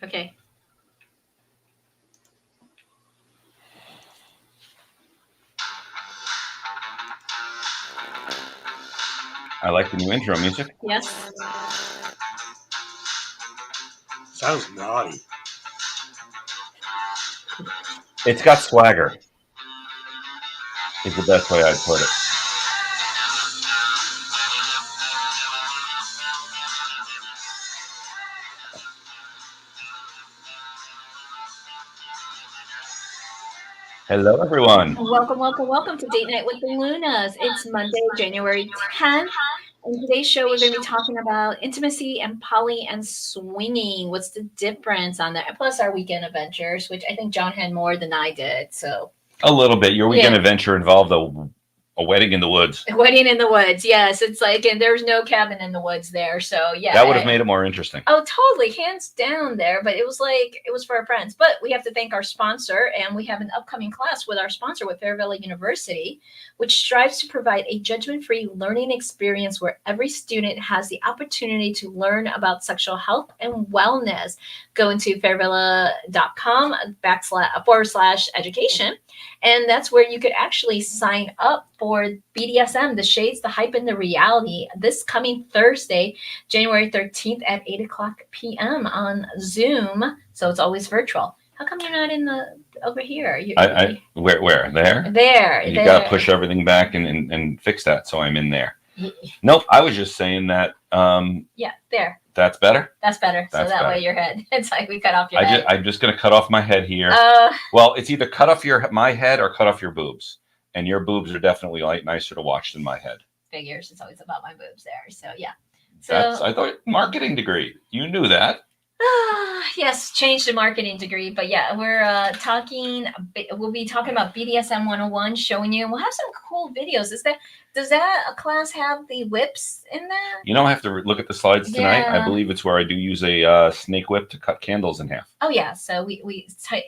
Okay. I like the new intro music. Yes. Sounds naughty. It's got swagger, is the best way I'd put it. Hello, everyone. Welcome to Date Night with the LUNAS. It's Monday, January 10th. In today's show, we're going to be talking about intimacy and poly and swinging. What's the difference on that? Plus our weekend adventures, which I think John had more than I did. So A little bit. Your weekend adventure involved a wedding in the woods. A wedding in the woods, yes. It's like, and there's no cabin in the woods there. So yeah. That would have made it more interesting. Oh, totally. Hands down there. But it was for our friends. But we have to thank our sponsor. And we have an upcoming class with our sponsor with Fairville University, which strives to provide a judgment-free learning experience where every student has the opportunity to learn about sexual health and wellness. Go into fairvilla.com/education. And that's where you could actually sign up for BDSM, the shades, the hype, and the reality this coming Thursday, January 13th at 8:00 p.m. on Zoom. So it's always virtual. How come you're not in the over here? Where? There? There. You got to push everything back and fix that so I'm in there. Nope. I was just saying that. Yeah, there. That's better? That's better. So that way your head. It's like we cut off your head. I'm just going to cut off my head here. Well, it's either cut off my head or cut off your boobs. And your boobs are definitely nicer to watch than my head. Figures. It's always about my boobs there. So, yeah. I thought marketing degree. You knew that. Yes, changed the marketing degree. But yeah, we'll be talking about BDSM 101, showing you, and we'll have some cool videos. Does that class have the whips in that? I have to look at the slides tonight. Yeah. I believe it's where I do use a snake whip to cut candles in half. Oh, yeah. So we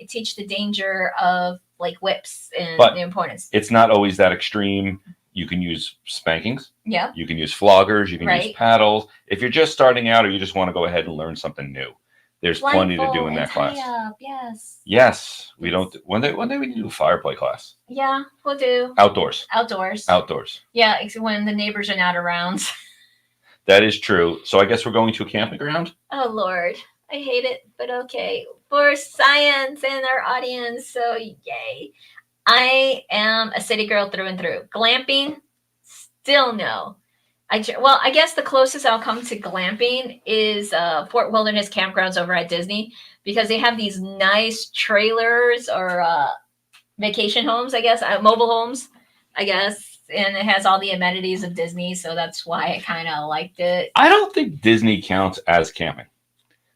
teach the danger of like whips and the importance. It's not always that extreme. You can use spankings. Yeah. You can use floggers. You can use paddles. If you're just starting out or you just want to go ahead and learn something new, there's plenty to do in that class. Yes. Yes. We don't. One day we need to do a fire play class. Yeah, we'll do. Outdoors. Yeah, when the neighbors are not around. That is true. So I guess we're going to a camping ground. Oh, Lord. I hate it, but okay. For science and our audience, so yay. I am a city girl through and through. Glamping, still no. I guess the closest I'll come to glamping is Fort Wilderness Campgrounds over at Disney, because they have these nice trailers or vacation homes, I guess, mobile homes, I guess. And it has all the amenities of Disney, so that's why I kind of liked it. I don't think Disney counts as camping.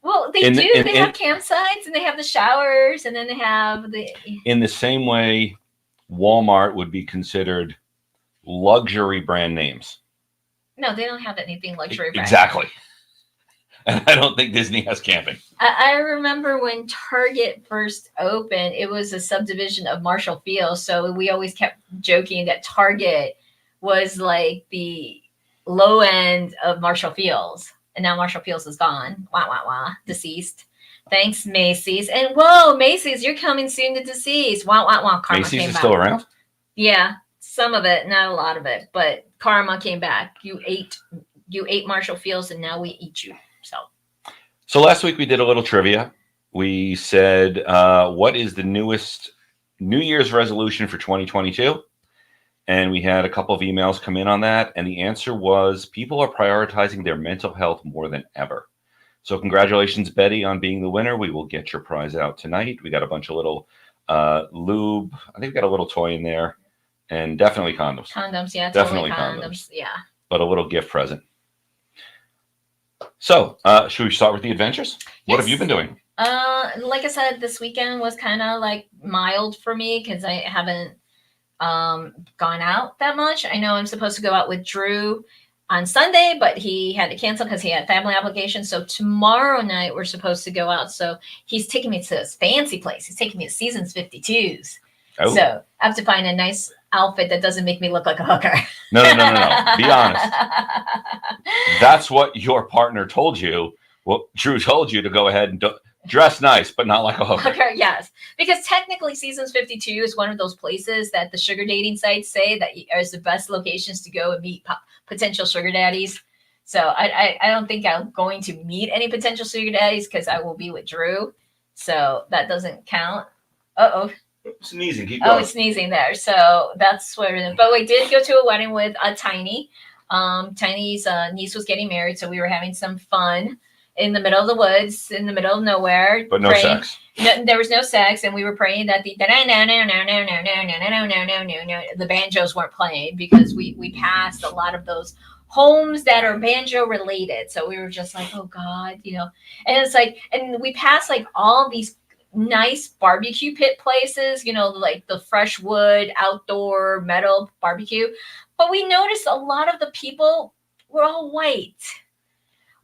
Well, they do. They have campsites, and they have the showers, and then they have the... In the same way, Walmart would be considered luxury brand names. No, they don't have anything luxury brand. Exactly. And I don't think Disney has camping. I remember when Target first opened, it was a subdivision of Marshall Field's, so we always kept joking that Target was like the low end of Marshall Field's. And now Marshall Field's is gone. Wah, wah, wah. Deceased. Thanks, Macy's. And whoa, Macy's, you're coming soon to deceased. Wah, wah, wah. Karma Macy's came is back. Still around? Yeah, some of it, not a lot of it. But Karma came back. You ate Marshall Field's, and now we eat you. So last week we did a little trivia. We said, what is the newest New Year's resolution for 2022? And we had a couple of emails come in on that. And the answer was people are prioritizing their mental health more than ever. So congratulations, Betty, on being the winner. We will get your prize out tonight. We got a bunch of little lube. I think we got a little toy in there. And definitely condoms. Condoms, yeah. Definitely totally condoms. Yeah. But a little gift present. So should we start with the adventures? Yes. What have you been doing? Like I said, this weekend was kind of like mild for me because I haven't gone out that much. I know I'm supposed to go out with Drew on Sunday, but he had to cancel because he had family obligations. So tomorrow night we're supposed to go out. So he's taking me to his fancy place. He's taking me to Seasons 52s. Oh. So I have to find a nice outfit that doesn't make me look like a hooker. No. Be honest. That's what your partner told you. Well, Drew told you to go ahead and Dress nice, but not like a hooker. Okay, yes, because technically Seasons 52 is one of those places that the sugar dating sites say that is the best locations to go and meet potential sugar daddies. So I don't think I'm going to meet any potential sugar daddies because I will be with Drew. So that doesn't count. Uh-oh. Sneezing, keep going. Oh, it's sneezing there. So that's where. But we did go to a wedding with Tiny. Tiny's niece was getting married, so we were having some fun in the middle of the woods, in the middle of nowhere. But no praying. sex. No, there was no sex, and we were praying that the banjos weren't playing because we passed a lot of those homes that are banjo related. So we were just like, oh God, and it's like, and we passed like all these nice barbecue pit places, like the fresh wood outdoor metal barbecue. But we noticed a lot of the people were all white.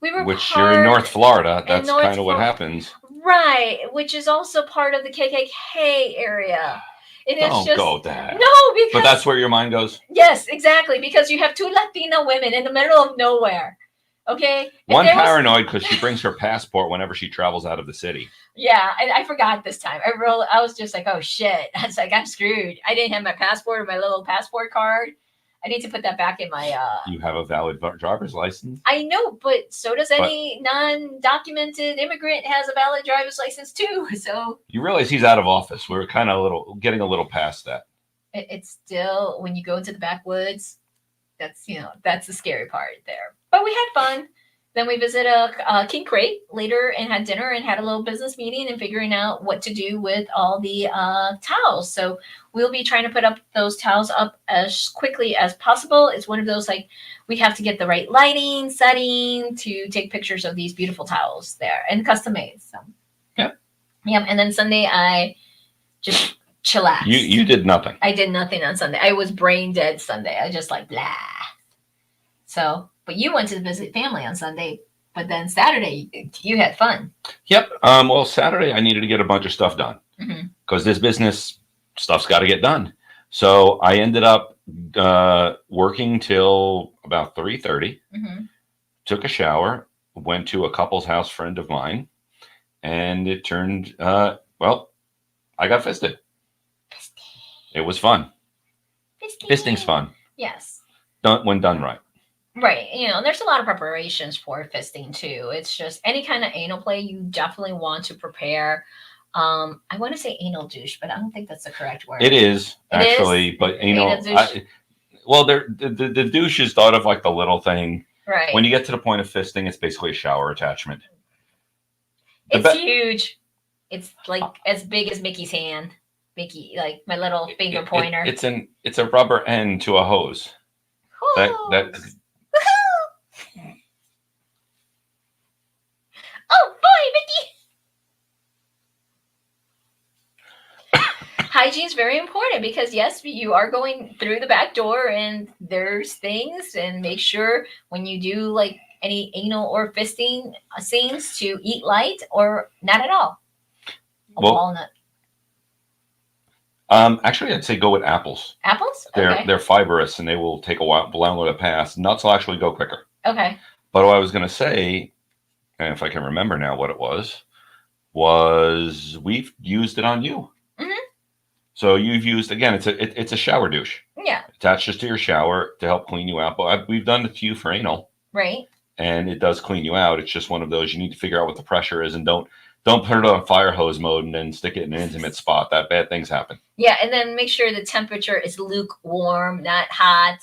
Which you're in North Florida. That's kind of what happens. Right, which is also part of the KKK area. Don't go there. No, because... But that's where your mind goes? Yes, exactly, because you have two Latina women in the middle of nowhere. Okay? One paranoid because she brings her passport whenever she travels out of the city. Yeah, I forgot this time. I was just like, oh shit. I was like, I'm screwed. I didn't have my passport or my little passport card. I need to put that back in my... You have a valid driver's license. I know, but so does any non-documented immigrant has a valid driver's license too. So you realize he's out of office. We're kind of getting a little past that. It's still, when you go into the backwoods, that's the scary part there. But we had fun. Then we visited King Crate later and had dinner and had a little business meeting and figuring out what to do with all the towels. So we'll be trying to put up those towels up as quickly as possible. It's one of those, like, we have to get the right lighting, setting to take pictures of these beautiful towels there and custom made. So yeah. And then Sunday I just chillaxed. You did nothing. I did nothing on Sunday. I was brain dead Sunday. I was just like, blah. So... But you went to visit family on Sunday, but then Saturday you had fun. Yep. Well, Saturday I needed to get a bunch of stuff done because this business stuff's got to get done. So I ended up working till about 3:30. Took a shower, went to a couple's house friend of mine, and it turned. Well, I got fisted. It was fun. Fisting's fun. Yes. When done right. Right. And there's a lot of preparations for fisting too. It's just any kind of anal play you definitely want to prepare. I want to say anal douche, but I don't think that's the correct word. It is actually, but anal the douche is thought of like the little thing. Right. When you get to the point of fisting, it's basically a shower attachment. It's huge. It's like as big as Mickey's hand. Mickey, like my little finger pointer. It's a rubber end to a hose. That Oh boy, Mickey! Hygiene is very important because yes, you are going through the back door and there's things, and make sure when you do like any anal or fisting scenes to eat light or not at all. Walnut. Actually, I'd say go with apples. Apples? They're fibrous and they will take a while longer to pass. Nuts will actually go quicker. Okay. But what I was going to say, and if I can remember now what it was we've used it on you. So you've used, again, it's a shower douche. Yeah. Attaches to your shower to help clean you out. But we've done it to you for anal. Right. And it does clean you out. It's just one of those, you need to figure out what the pressure is and don't put it on fire hose mode and then stick it in an intimate spot. That bad things happen. Yeah, and then make sure the temperature is lukewarm, not hot.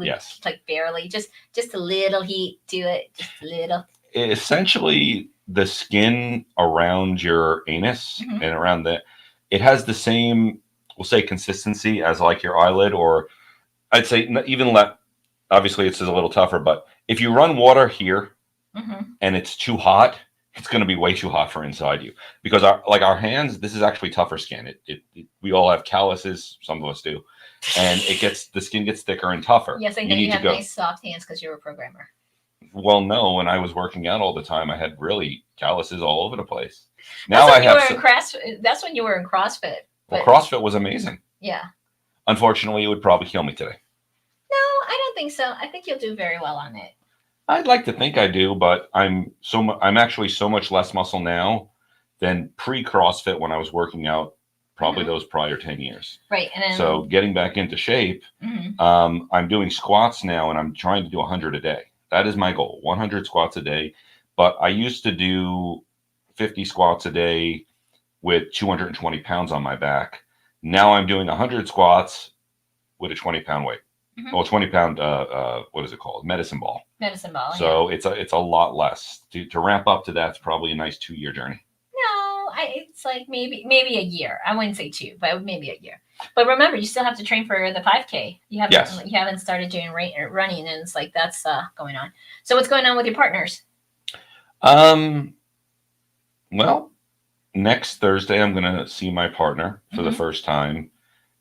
Yes. Like barely. Just a little heat to it. Just a little. Essentially, the skin around your anus and around it has the same, we'll say, consistency as like your eyelid, or I'd say even obviously it's a little tougher, but if you run water here and it's too hot, it's going to be way too hot for inside you, because our hands, this is actually tougher skin. We all have calluses, some of us do, and the skin gets thicker and tougher. Yes, I know you have nice soft hands because you're a programmer. Well, no, when I was working out all the time, I had really calluses all over the place. That's when you were in CrossFit. Well, CrossFit was amazing. Yeah. Unfortunately, it would probably kill me today. No, I don't think so. I think you'll do very well on it. I'd like to think I do, but I'm actually so much less muscle now than pre-CrossFit when I was working out probably those prior 10 years. Right. And then, so getting back into shape, I'm doing squats now, and I'm trying to do 100 a day. That is my goal, 100 squats a day. But I used to do 50 squats a day with 220 pounds on my back. Now I'm doing 100 squats with a 20-pound weight. Well, 20-pound, what is it called? Medicine ball. Medicine ball. So it's a lot less. To ramp up to that's probably a nice 2-year journey. No, it's like maybe a year. I wouldn't say 2, but maybe a year. But remember, you still have to train for the 5K. You haven't started doing running, and it's like that's going on. So what's going on with your partners? Well, next Thursday I'm going to see my partner for the first time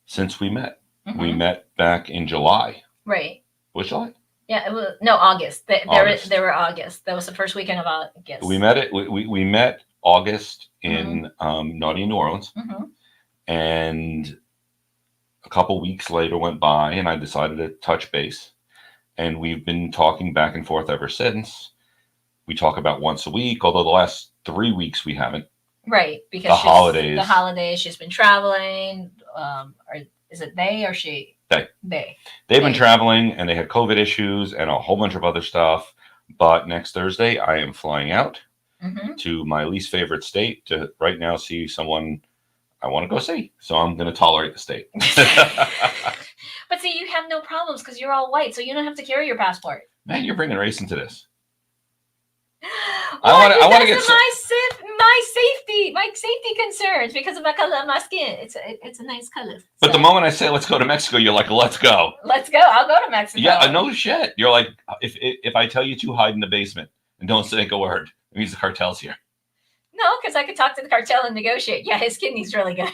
since we met. We met back in July. Right. Was July? Yeah, it was August. They were August. That was the first weekend of August. We met August in Naughty, New Orleans, and a couple weeks later went by, and I decided to touch base, and we've been talking back and forth ever since. We talk about once a week, although the last 3 weeks we haven't. Right, because the holidays. She's been traveling. Or is it they or she? They've been traveling, and they had COVID issues and a whole bunch of other stuff. But next Thursday, I am flying out to my least favorite state to right now see someone I want to go see. So I'm going to tolerate the state. But see, you have no problems because you're all white, so you don't have to carry your passport. Man, you're bringing race into this. Well, I want to get my safety concerns because of the color of my skin. It's a nice color. But the moment I say let's go to Mexico, you're like, let's go. Let's go. I'll go to Mexico. Yeah, no shit. You're like, if I tell you to hide in the basement and don't say a word, it means the cartel's here. No, because I could talk to the cartel and negotiate. Yeah, his kidney's really good.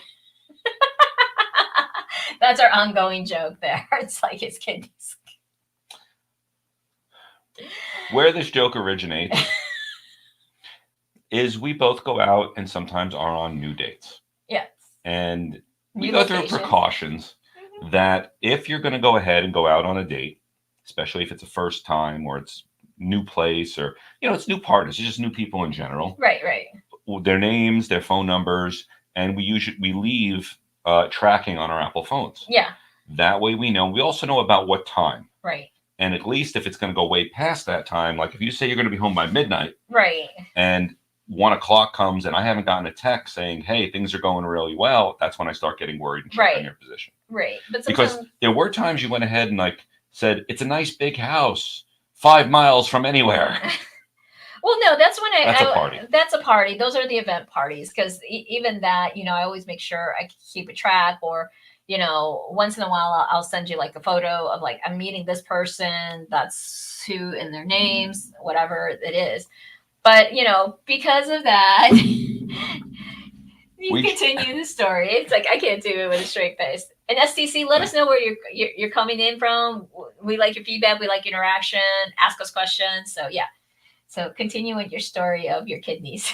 That's our ongoing joke there. It's like his kidneys. Where this joke originates is we both go out and sometimes are on new dates. Yes. And we go through precautions that if you're going to go ahead and go out on a date, especially if it's a first time or it's new place or, it's new partners, it's just new people in general. Right. Their names, their phone numbers, and we leave tracking on our Apple phones. Yeah. That way we know. We also know about what time. Right. And at least if it's going to go way past that time, like if you say you're going to be home by midnight. Right. And 1:00 comes and I haven't gotten a text saying, hey, things are going really well, that's when I start getting worried and check on your position. Right. But because there were times you went ahead and said, it's a nice big house, 5 miles from anywhere. Well, no, that's when that's a party. That's a party. Those are the event parties. Because even that, I always make sure I keep a track or, once in a while I'll send you like a photo of like, I'm meeting this person, that's who and their names, whatever it is. But, because of that, you continue the story. It's like, I can't do it with a straight face. And STC, let us know where you're coming in from. We like your feedback. We like interaction. Ask us questions. So, yeah. So continue with your story of your kidneys.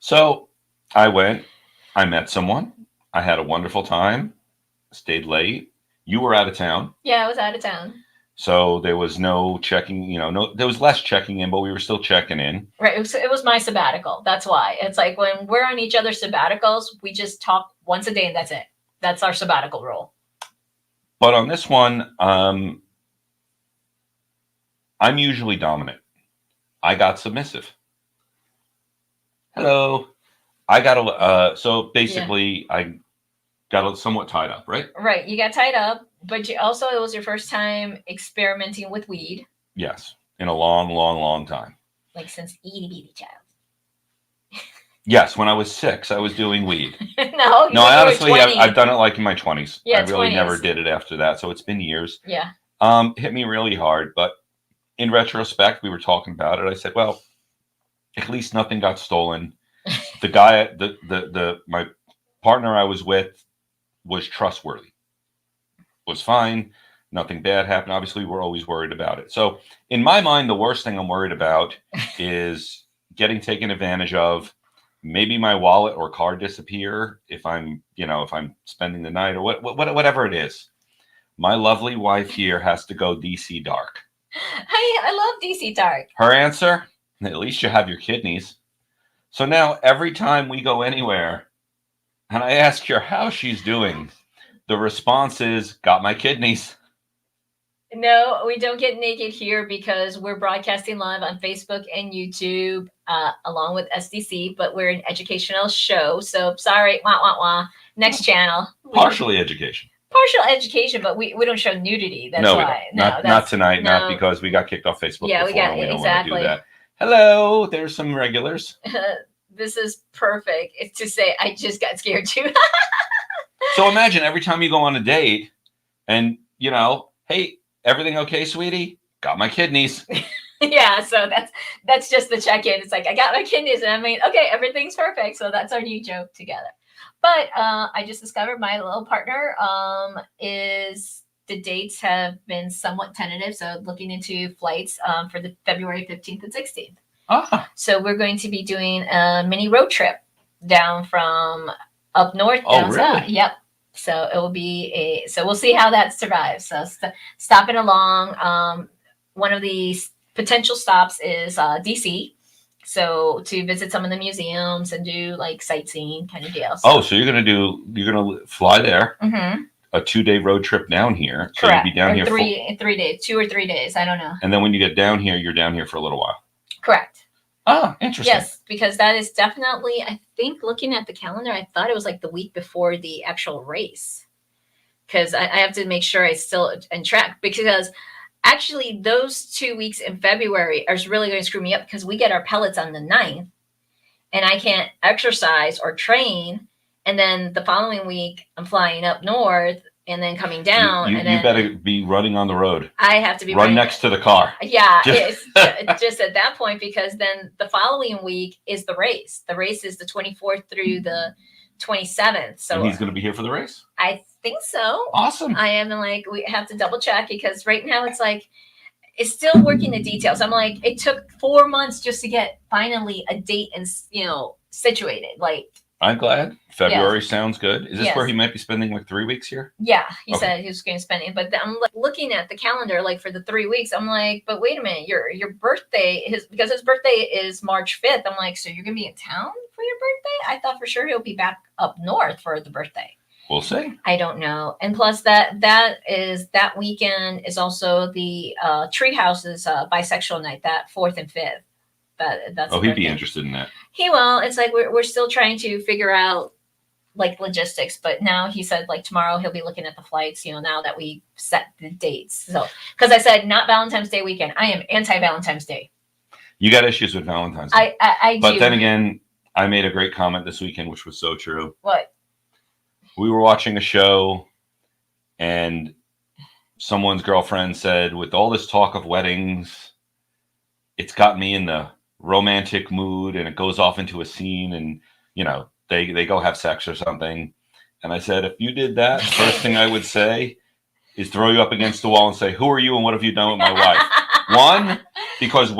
So I met someone. I had a wonderful time. Stayed late. You were out of town. Yeah, I was out of town. So there was no checking, there was less checking in, but we were still checking in. Right. It was my sabbatical. That's why. It's like when we're on each other's sabbaticals, we just talk once a day and that's it. That's our sabbatical rule. But on this one, I'm usually dominant. I got submissive. Hello. I got so basically I got somewhat tied up, right? Right. You got tied up, but it was your first time experimenting with weed. Yes. In a long, long, long time. Like since itty bitty child. Yes. When I was 6, I was doing weed. No, I honestly, I've done it like in my 20s. Yeah, I really 20s. Never did it after that. So it's been years. Yeah. Hit me really hard. But in retrospect, we were talking about it. I said, well, at least nothing got stolen. The guy, my partner I was with was trustworthy. Was fine. Nothing bad happened. Obviously, we're always worried about it. So in my mind, the worst thing I'm worried about is getting taken advantage of. Maybe my wallet or car disappear if I'm spending the night or whatever it is. My lovely wife here has to go DC dark. I love DC dark. Her answer, at least you have your kidneys. So now every time we go anywhere and I ask her how she's doing, the response is, got my kidneys. No, we don't get naked here because we're broadcasting live on Facebook and YouTube, along with SDC, but we're an educational show. So sorry, wah, wah, wah. Next channel. Partially education. Partial education, but we don't show nudity. That's No, why. we don't. Not tonight. No. Not because we got kicked off Facebook Yeah, before and we don't exactly. want to do that. Hello, there's some regulars. This is perfect. It's to say I just got scared too. So imagine every time you go on a date and, hey, everything okay, sweetie? Got my kidneys. Yeah, so that's just the check-in. It's like, I got my kidneys, and I mean, okay, everything's perfect. So that's our new joke together. But I just discovered my little partner is the dates have been somewhat tentative. So looking into flights for the February 15th and 16th. Ah. So we're going to be doing a mini road trip down from up north down south. Really? Yep. So it will be so we'll see how that survives. So stopping along. One of the potential stops is DC. So to visit some of the museums and do like sightseeing kind of deal. So. Oh, so you're gonna fly there, a 2-day road trip down here. Correct. So you'll be down here 3 days, 2 or 3 days. I don't know. And then when you get down here, you're down here for a little while. Correct. Ah, interesting. Yes, because that is definitely, I think looking at the calendar, I thought it was like the week before the actual race. Because I have to make sure I still in track, because actually those 2 weeks in February are really going to screw me up because we get our pellets on the 9th and I can't exercise or train. And then the following week I'm flying up north and then coming down. You better be running on the road. I have to be run next to the car. Yeah, it's just at that point, because then the following week is the race. The race is the 24th through the 27th. So and he's going to be here for the race? I think so. Awesome. I am like, we have to double check because right now it's like, it's still working the details. I'm like, it took 4 months just to get finally a date and, situated. Like, I'm glad. February sounds good. Is this Yes. where he might be spending like 3 weeks here? Yeah, he Okay. said he was going to spend it. But I'm like looking at the calendar, like for the 3 weeks, I'm like, but wait a minute, your birthday, because his birthday is March 5th. I'm like, so you're going to be in town for your birthday? I thought for sure he'll be back up north for the birthday. We'll see. I don't know. And plus that weekend is also the Treehouse's bisexual night, that 4th and 5th. That's he'd be interested in that. He will. It's like we're still trying to figure out like logistics, but now he said like tomorrow he'll be looking at the flights, now that we set the dates. So, because I said not Valentine's Day weekend. I am anti-Valentine's Day. You got issues with Valentine's Day. I do. But then again, I made a great comment this weekend, which was so true. What? We were watching a show and someone's girlfriend said, with all this talk of weddings, it's got me in the romantic mood, and it goes off into a scene and, they go have sex or something. And I said, if you did that, the first thing I would say is throw you up against the wall and say, who are you and what have you done with my wife? One, because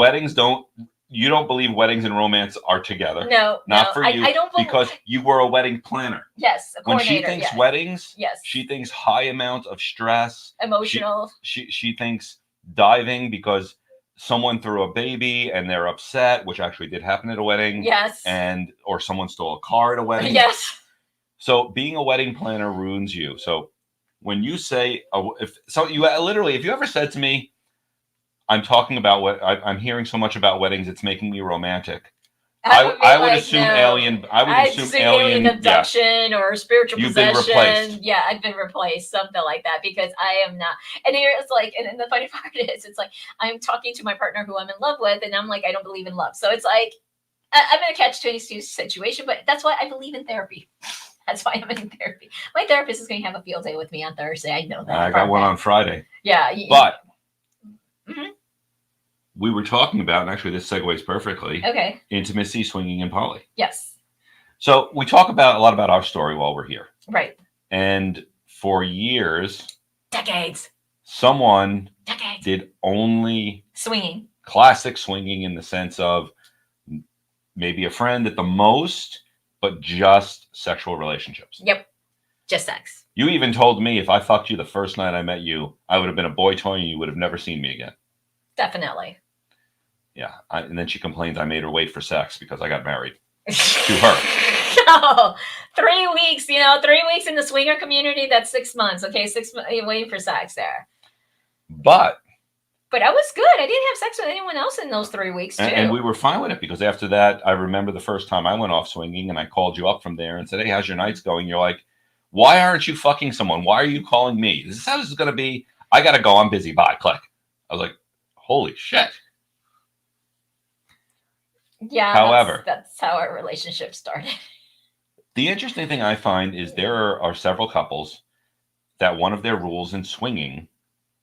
you don't believe weddings and romance are together. No, not for you. I don't believe, because you were a wedding planner. Yes, a When coordinator. she thinks yes. weddings, Yes. she thinks high amount of stress. Emotional. She thinks diving because someone threw a baby and they're upset, which actually did happen at a wedding. Yes. Or someone stole a car at a wedding. Yes. So being a wedding planner ruins you. So when you say, if you ever said to me, I'm talking about what I'm hearing so much about weddings, it's making me romantic. I would assume alien. I would assume alien abduction or spiritual You've possession. been replaced. Yeah, I've been replaced, something like that, because I am not. And here it's like, and the funny part is, it's like I'm talking to my partner who I'm in love with, and I'm like, I don't believe in love. So it's like I'm in a catch-22 situation, but that's why I believe in therapy. That's why I'm in therapy. My therapist is going to have a field day with me on Thursday. I know that. I got one on Friday. Yeah, but. Mm-hmm. We were talking about, and actually this segues perfectly, intimacy, swinging, and poly. Yes. So we talk a lot about our story while we're here. Right. And for years, decades, someone did only swinging, classic swinging in the sense of maybe a friend at the most, but just sexual relationships. Yep. Just sex. You even told me if I fucked you the first night I met you, I would have been a boy toy and you would have never seen me again. Definitely. Yeah. And then she complains I made her wait for sex because I got married. to her. No, 3 weeks. 3 weeks in the swinger community. That's 6 months. Okay, 6 months waiting for sex there. But I was good. I didn't have sex with anyone else in those 3 weeks too. and we were fine with it because after that, I remember the first time I went off swinging and I called you up from there and said, "Hey, how's your nights going?" You're like, "Why aren't you fucking someone? Why are you calling me? This is how this is going to be. I got to go. I'm busy. Bye." Click. I was like, "Holy shit." Yeah. However, that's how our relationship started. The interesting thing I find is there are several couples that one of their rules in swinging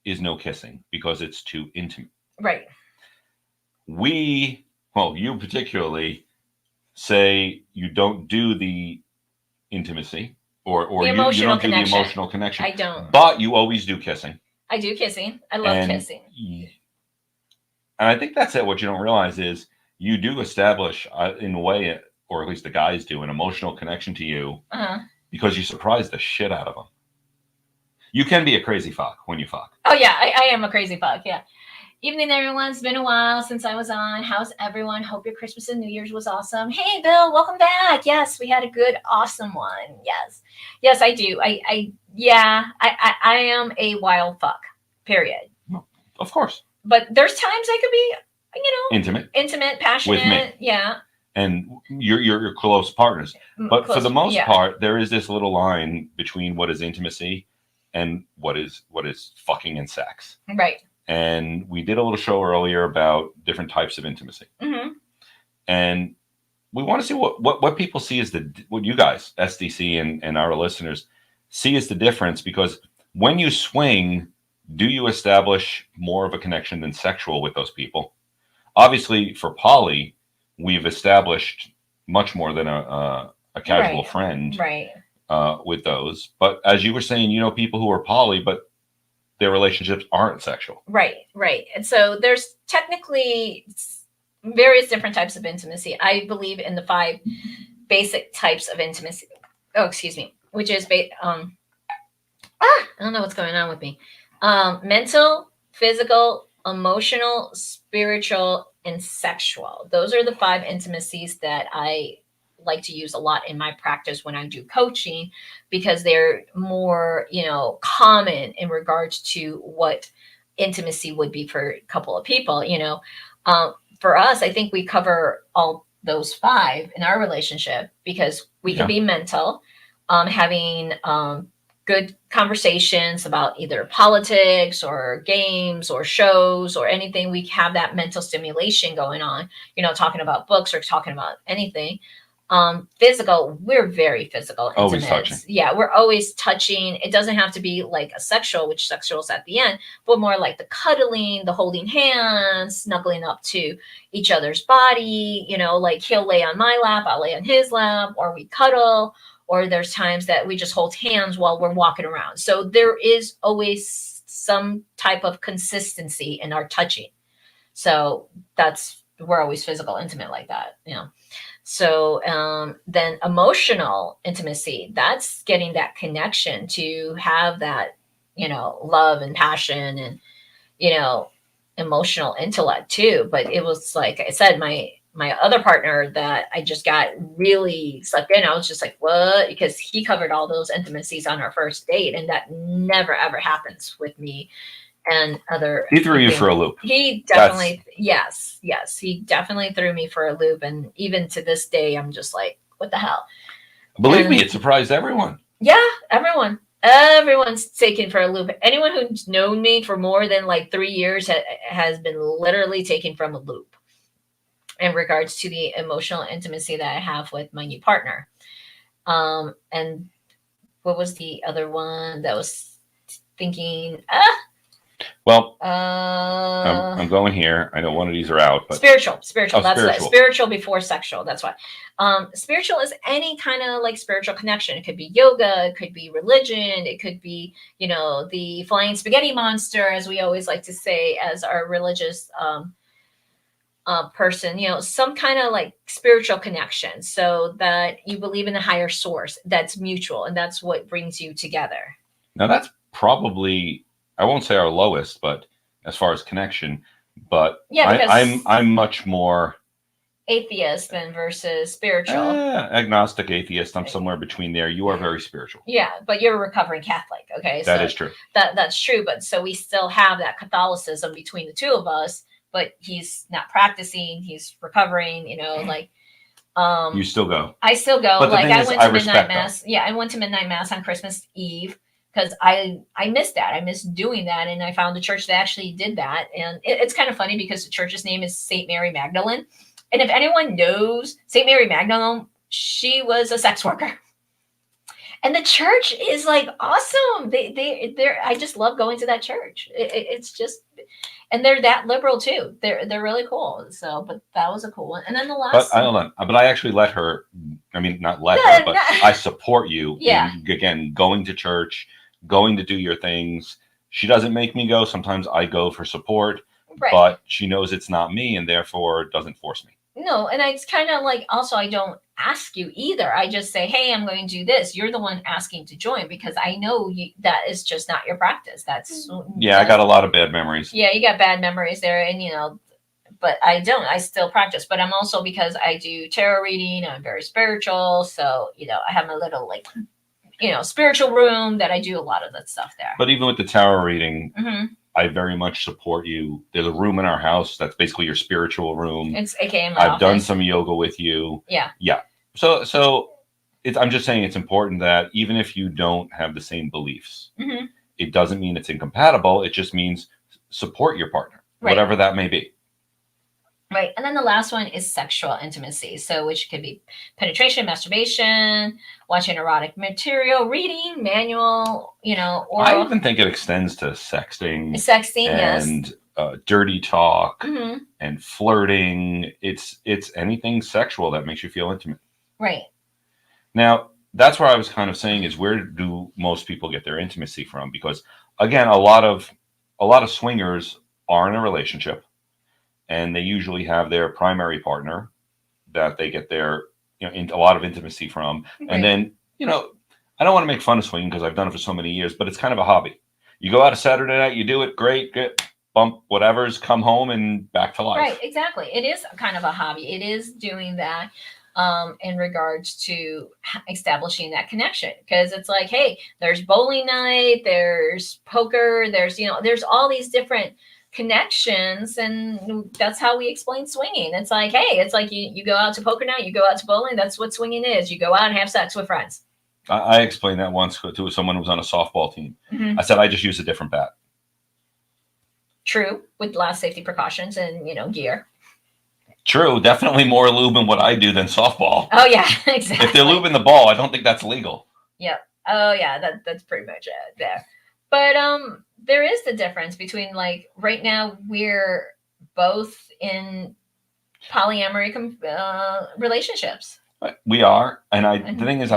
is no kissing because it's too intimate. Right. You particularly say you don't do the intimacy or you don't do the emotional connection. I don't. But you always do kissing. I do kissing. I love kissing. And I think that's it. What you don't realize is you do establish, in a way, or at least the guys do, an emotional connection to you because you surprise the shit out of them. You can be a crazy fuck when you fuck. Oh, yeah. I am a crazy fuck. Yeah. Evening, everyone. It's been a while since I was on. How's everyone? Hope your Christmas and New Year's was awesome. Hey, Bill, welcome back. Yes, we had a good, awesome one. Yes, I do. I am a wild fuck. Period. Of course. But there's times I could be, intimate, passionate. With me. Yeah. And you're close partners. But for the most part, there is this little line between what is intimacy and what is fucking and sex. Right. And we did a little show earlier about different types of intimacy. Mm-hmm. And we want to see what people see as what you guys, SDC and our listeners, see as the difference. Because when you swing, do you establish more of a connection than sexual with those people? Obviously, for poly, we've established much more than a casual friend with those. But as you were saying, people who are poly, but their relationships aren't sexual. Right. And so there's technically various different types of intimacy. I believe in the 5 basic types of intimacy. Oh, excuse me. Which is, I don't know what's going on with me. Mental, physical, emotional, spiritual, and sexual. Those are the 5 intimacies that I like to use a lot in my practice when I do coaching, because they're more, common in regards to what intimacy would be for a couple of people. For us, I think we cover all those 5 in our relationship because we can be mental, having good conversations about either politics or games or shows or anything. We have that mental stimulation going on, talking about books or talking about anything. Physical, we're very physical. Always touching. Yeah, we're always touching. It doesn't have to be like a sexual, which sexual's at the end, but more like the cuddling, the holding hands, snuggling up to each other's body, like he'll lay on my lap, I'll lay on his lap, or we cuddle, or there's times that we just hold hands while we're walking around. So there is always some type of consistency in our touching. So we're always physical, intimate like that, So then emotional intimacy, that's getting that connection to have that, love and passion and, emotional intellect too. But it was like I said, my other partner that I just got really sucked in, I was just like, what? Because he covered all those intimacies on our first date. And that never, ever happens with me. And he threw you for a loop. He definitely, yes, he definitely threw me for a loop. And even to this day, I'm just like, what the hell? Believe me, it surprised everyone. Yeah, everyone's taken for a loop. Anyone who's known me for more than like 3 years has been literally taken from a loop in regards to the emotional intimacy that I have with my new partner. And what was the other one that was thinking? Well, I'm going here. I know one of these are out, but spiritual. That's spiritual. Spiritual before sexual. That's why. Spiritual is any kind of like spiritual connection. It could be yoga. It could be religion. It could be, the flying spaghetti monster, as we always like to say, as our religious person. Some kind of like spiritual connection, so that you believe in a higher source. That's mutual, and that's what brings you together. Now that's probably, I won't say our lowest, but as far as connection, but yeah, I'm much more atheist then versus spiritual. Agnostic, atheist. I'm somewhere between there. You are very spiritual. Yeah, but you're a recovering Catholic. Okay, That so is true. That's true. But so we still have that Catholicism between the two of us. But he's not practicing. He's recovering. You still go. I still go. But the Like thing I is, went I to midnight respect mass. Yeah, I went to midnight mass on Christmas Eve because I missed that. I missed doing that, and I found a church that actually did that. And it's kind of funny because the church's name is Saint Mary Magdalene, and if anyone knows Saint Mary Magdalene, she was a sex worker. And the church is like awesome. They're I just love going to that church. It's just, and they're that liberal too. They're really cool. So, but that was a cool one. And then the last, hold on. But I actually let her. I mean, not let No, her, but no. I support you. Yeah. In, again, going to church, going to do your things. She doesn't make me go. Sometimes I go for support, right. but she knows it's not me, and therefore doesn't force me. No, and it's kind of like also I don't ask you either. I just say, hey, I'm going to do this. You're the one asking to join because I know that is just not your practice. I got a lot of bad memories. Yeah, you got bad memories there, and but I don't. I still practice, but I'm also because I do tarot reading. I'm very spiritual, so I have my little spiritual room that I do a lot of that stuff there. But even with the tarot reading. Mm-hmm. I very much support you. There's a room in our house that's basically your spiritual room. It's AKA my I've office. done some yoga with you. Yeah. So I'm just saying it's important that even if you don't have the same beliefs, mm-hmm. it doesn't mean it's incompatible. It just means support your partner, right. whatever that may be. Right. And then the last one is sexual intimacy. So which could be penetration, masturbation, watching erotic material, reading, manual, oral. I even think it extends to sexting. Yes. And dirty talk mm-hmm. and flirting. It's anything sexual that makes you feel intimate. Right. Now, that's where I was kind of saying is where do most people get their intimacy from? Because again, a lot of swingers are in a relationship. And they usually have their primary partner that they get their, a lot of intimacy from. Right. And then, I don't want to make fun of swinging because I've done it for so many years, but it's kind of a hobby. You go out a Saturday night, you do it, great, good, bump, whatever's, come home and back to life. Right, exactly. It is kind of a hobby. It is doing that in regards to establishing that connection. Because it's like, hey, there's bowling night, there's poker, there's all these different connections, and that's how we explain swinging. It's like, hey, it's like you go out to poker night, you go out to bowling. That's what swinging is. You go out and have sex with friends. I explained that once to someone who was on a softball team. Mm-hmm. I said I just use a different bat. True, with a lot of safety precautions and gear. True, definitely more lube in what I do than softball. Oh yeah, exactly. If they're lubing the ball, I don't think that's legal. Yep. Oh yeah, that's pretty much it there. But there is the difference between right now we're both in polyamory relationships. We are, and the thing is,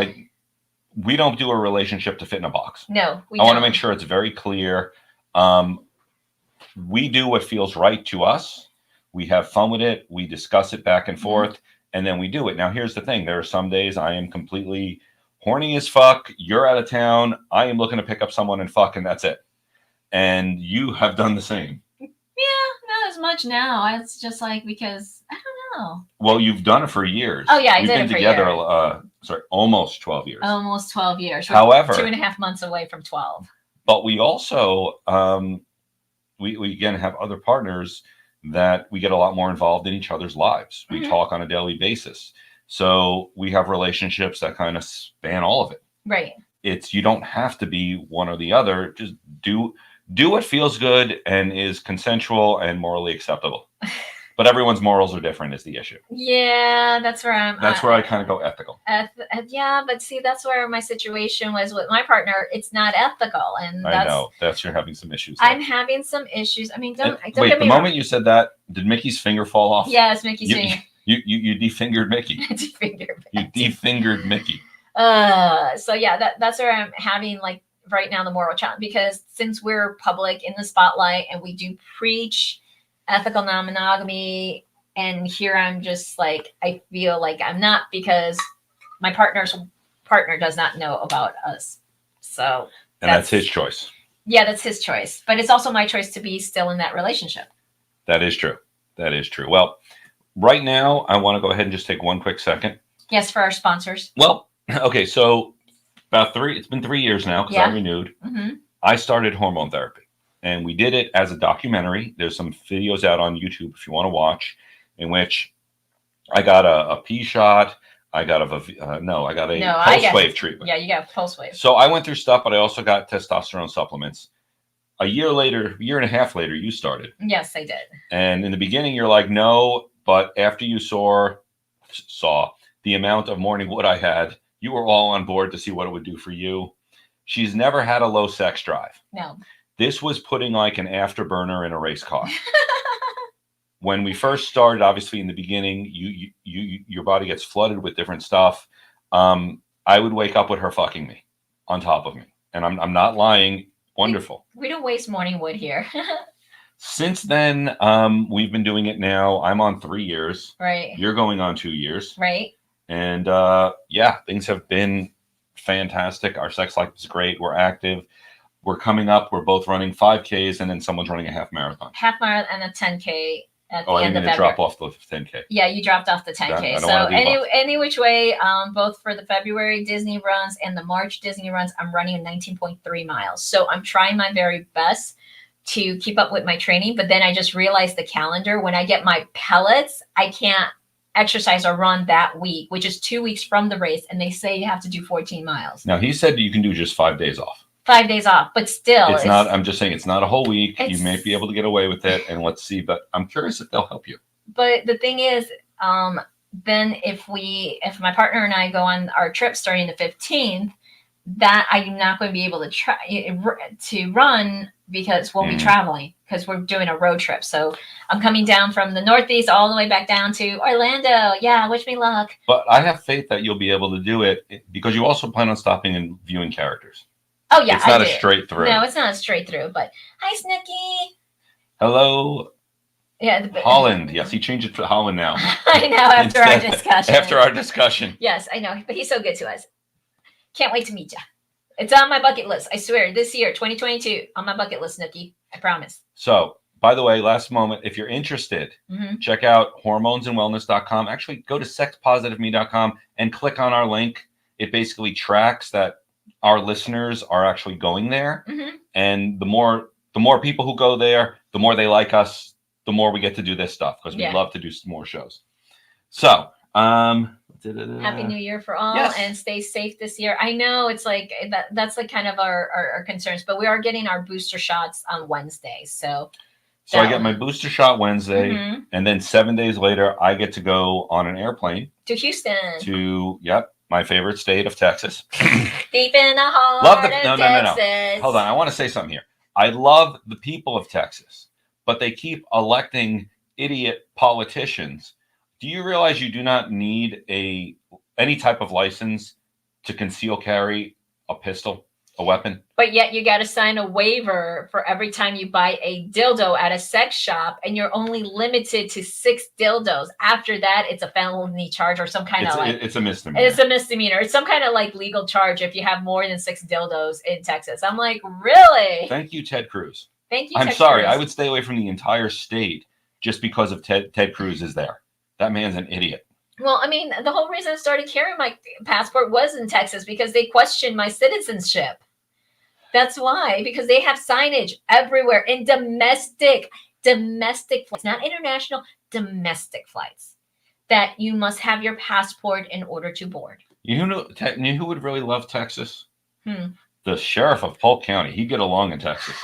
we don't do a relationship to fit in a box. No, we don't. I want to make don't. sure it's very clear. We do what feels right to us. We have fun with it. We discuss it back and forth, and then we do it. Now, here's the thing. There are some days I am completely horny as fuck. You're out of town. I am looking to pick up someone and fuck, and that's it. And you have done the same. Yeah, not as much now. It's just because I don't know. Well, you've done it for years. Oh yeah, We've been together. Almost 12 years. Almost 12 years. However, 2.5 months away from 12. But we also we again have other partners that we get a lot more involved in each other's lives. We talk on a daily basis. So we have relationships that kind of span all of it. Right. You don't have to be one or the other. Just do what feels good and is consensual and morally acceptable. But everyone's morals are different is the issue. Yeah, that's where I kind of go ethical. Yeah, but see, that's where my situation was with my partner. It's not ethical, and I know you're having some issues. I'm having some issues. I mean, don't wait. Get me the wrong. moment you said that, did Mickey's finger fall off? Yes, Mickey's finger. You defingered Mickey. You defingered Mickey. So yeah, that's where I'm having right now the moral challenge, because since we're public in the spotlight and we do preach ethical non-monogamy, and here I'm just I feel like I'm not, because my partner's partner does not know about us. So that's his choice. Yeah, that's his choice, but it's also my choice to be still in that relationship. That is true. Well, right now, I want to go ahead and just take one quick second. Yes, for our sponsors. Well, okay, so it's been 3 years now because I renewed. Mm-hmm. I started hormone therapy, and we did it as a documentary. There's some videos out on YouTube if you want to watch, in which I got a P shot. I got a pulse wave treatment. Yeah, you got a pulse wave. So I went through stuff, but I also got testosterone supplements. A year and a half later, you started. Yes, I did. And in the beginning, you're like, no, but after you saw the amount of morning wood I had, you were all on board to see what it would do for you. She's never had a low sex drive. No. This was putting like an afterburner in a race car. When we first started, obviously in the beginning, your body gets flooded with different stuff. I would wake up with her fucking me on top of me, and I'm not lying. Wonderful. We don't waste morning wood here. Since then, we've been doing it now. I'm on 3 years. Right. You're going on 2 years. Right. And things have been fantastic. Our sex life is great. We're active. We're coming up. We're both running 5Ks, and then someone's running a half marathon. Half marathon and a 10K at the I end of didn't February. drop off the 10K. Yeah, you dropped off the 10K. So any which way, both for the February Disney runs and the March Disney runs, I'm running 19.3 miles. So I'm trying my very best to keep up with my training. But then I just realized the calendar. When I get my pellets, I can't exercise or run that week, which is 2 weeks from the race. And they say you have to do 14 miles. Now, he said you can do just 5 days off. 5 days off, but still. It's not, I'm just saying it's not a whole week. You may be able to get away with it, and let's see. But I'm curious if they'll help you. But the thing is, then if my partner and I go on our trip starting the 15th, that I'm not going to be able to try to run because we'll be traveling because we're doing a road trip. So I'm coming down from the Northeast all the way back down to Orlando. Yeah, wish me luck. But I have faith that you'll be able to do it because you also plan on stopping and viewing characters. Oh, yeah. It's not a straight through. No, it's not a straight through. But hi, Snooky. Hello. Yeah. Holland. Yes, he changed it to Holland now. I know, after our discussion. Yes, I know. But he's so good to us. Can't wait to meet you. It's on my bucket list. I swear, this year, 2022, on my bucket list, Snooky. I promise. So, by the way, last moment, if you're interested, check out hormonesandwellness.com. Actually, go to sexpositiveme.com and click on our link. It basically tracks that our listeners are actually going there. And the more people who go there, the more they like us, the more we get to do this stuff because we love to do some more shows. So, Happy New Year for all and stay safe this year. I know it's like that's like kind of our concerns, but we are getting our booster shots on Wednesday. So I get my booster shot Wednesday, and then 7 days later, I get to go on an airplane to Houston to my favorite state of Texas. Deep in the heart of Texas. No. Hold on, I want to say something here. I love the people of Texas, but they keep electing idiot politicians. Do you realize you do not need any type of license to conceal carry a pistol, a weapon? But yet you got to sign a waiver for every time you buy a dildo at a sex shop, and you're only limited to 6 dildos. After that, it's a felony charge or some kind of it's a misdemeanor. It's a misdemeanor. It's some kind of like legal charge if you have more than 6 dildos in Texas. I'm like, really? Thank you, Ted Cruz. Thank you. I'm sorry. I would stay away from the entire state just because of Ted Cruz is there. That man's an idiot. Well, I mean, the whole reason I started carrying my passport was in Texas because they questioned my citizenship. That's why, because they have signage everywhere in domestic flights, not international, domestic flights, that you must have your passport in order to board. You know who would really love Texas? The sheriff of Polk County. He'd get along in Texas.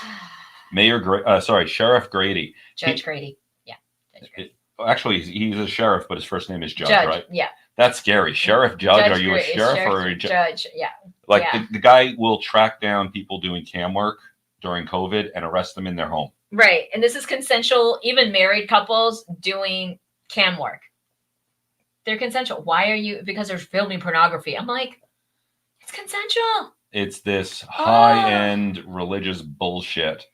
Sheriff Grady. Judge Grady. Yeah. Judge Grady. Actually, he's a sheriff, but his first name is Judge, right? Yeah. That's scary. Sheriff, Judge. Are you a sheriff or a judge? Yeah. Like the guy will track down people doing cam work during COVID and arrest them in their home. Right. And this is consensual, even married couples doing cam work. They're consensual. Why are you? Because they're filming pornography. I'm like, it's consensual. It's this high-end religious bullshit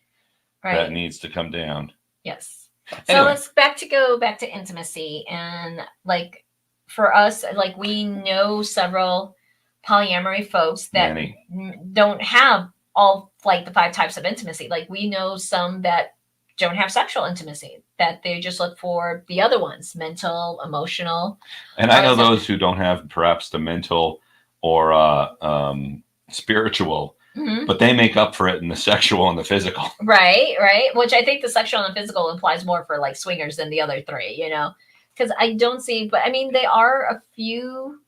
that needs to come down. Yes. Anyway. So let's go back to intimacy. And like for us, like we know several polyamory folks that don't have all like the 5 types of intimacy. Like we know some that don't have sexual intimacy, that they just look for the other ones, mental, emotional. And I know those who don't have perhaps the mental or spiritual, but they make up for it in the sexual and the physical. Right. Which I think the sexual and physical implies more for like swingers than the other three, because I don't see, but I mean, there are a few